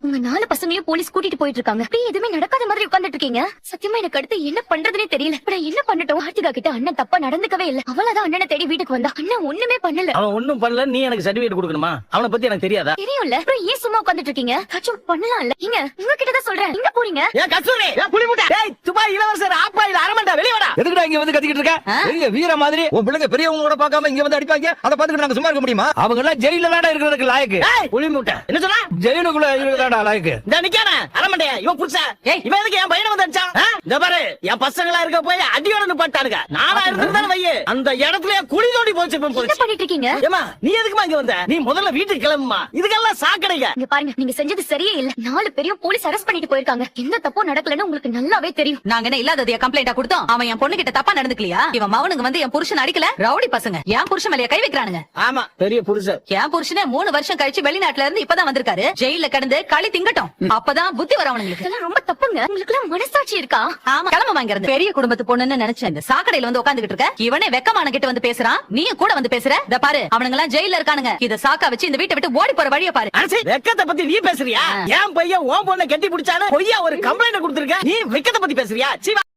உங்க 4 பசங்களையும் போலீஸ் கூட்டிட்டு போயிட்டு இருக்காங்க. அப்படியே எதுவுமே நடக்காத மாதிரி உட்கார்ந்துட்டு இருக்கீங்க. சத்தியமா எனக்கு அடுத்து என்ன பண்றதுனே தெரியல. இப்ப நான் என்ன பண்ணட்டும்? ஆர்த்திகா கிட்ட அண்ணன் தப்பா நடந்துக்கவே இல்ல. அவளதான் அண்ணனை தேடி வீட்டுக்கு வந்தா. அண்ணன் ஒண்ணுமே பண்ணல. அவன் ஒண்ணும் பண்ணல. நீ எனக்கு சர்டிபிகேட் கொடுக்கணுமா? அவனை பத்தி எனக்கு தெரியாதா? தெரியும்ல. அப்புறம் ஏன் சும்மா உட்கார்ந்துட்டு இருக்கீங்க? கச்சோ பண்ணலாம்ல. நீங்க உங்ககிட்ட தான் சொல்றேன். எங்க போறீங்க? ஏன் கஸ்தூரி? ஏன் புலி முட்டை? டேய் துபாய் இளவரசர் ஆப்பாயில அரமண்டா வெளிய வாடா. எதுக்குடா இங்க வந்து கத்திக்கிட்டு இருக்க? எங்க வீர மாதிரி உன் பிள்ளைங்க பெரியவங்களோட பார்க்காம இங்க வந்து அடிப்பாங்க. அத பாத்துக்கிட்டு நாங்க சும்மா இருக்க முடியுமா? அவங்க எல்லாம் ஜெயில தான்டா இருக்கிறதுக்கு லாயக்கு. ஏய் புலி முட்டை. என்ன சொன்னா? ஜெயிலுக்குள்ள இருக்கிறதாடா லாயக்கு. இந்த நிக்கானே அரமண்டையா இவன் புடிச்சா. இவன் எதுக்கு என் பையனை வந்து அடிச்சான்? இந்த பாரு என் பசங்களா இருக்க போய் அடியோட நிப்பாட்டானுங்க. நானா இருந்திருந்தானே வையே. அந்த இடத்துலயே குழி தோண்டி போச்சு இப்ப என்ன போச்சு. பண்ணிட்டு இருக்கீங்க? ஏமா நீ எதுக்குமா இங்க வந்த? நீ முதல்ல வீட்டுக்கு கிளம்புமா. இதுக்கெல்லாம் சாக்கடைங்க. இங்க பாருங்க, நீங்க செஞ்சது சரியே இல்ல. 4 பேரையும் போலீஸ் அரெஸ்ட் பண்ணிட்டு போயிருக்காங்க. எந்த தப்பும் நடக்கலன்னு உங்களுக்கு நல்லாவே தெரியும். நாங்க என்ன இல்லாததைய கம்ப்ளைண்டா கொடுத்தோம்? அவன் என் பொண்ணு கிட்ட தப்பா நடந்துக்கலையா? இவன் மவனுங்க வந்து என் புருஷன் அடிக்கல. ரவுடி பசங்க என் புருஷன் மேல கை வைக்கிறானுங்க. ஆமா பெரிய புருஷன். என் புருஷனே 3 வருஷம் கழிச்சு வெளிநாட்டுல இருந்து இப்பதான் வந்திருக்காரு. ஜெயில கிடந்து களி திங்கட்டும். அப்பதான் புத்தி வர அவனுங்களுக்கு. இதெல்லாம் ரொம்ப தப்புங்க. உங்களுக்கு எல்லாம் மனசாட்சி இருக்கா? ஆமா கிளம்ப வாங்கிறது. பெரிய குடும்பத்து பொண்ணுன்னு நினைச்சேன். இந்த சாக்கடையில வந்து உட்காந்துக்கிட்டு இருக்க. இவனே வெக்கமான கிட்ட வந்து பேசுறான். நீயும் கூட வந்து பேசுற. இத பாரு அவனுங்க எல்லாம் ஜெயில இருக்கானுங்க. இத சாக்கா வச்சு இந்த வீட்டை விட்டு ஓடி போற வழிய பாரு. அரசே வெக்கத்தை பத்தி நீ பேசுறியா? என் பையன் உன் பொண்ணை கட்டி பிடிச்சானு பொய்யா ஒரு கம்ப்ளைண்ட் கொடுத்திருக்க. நீ வெக்கத்தை பத்தி பேசுறியா? சீவா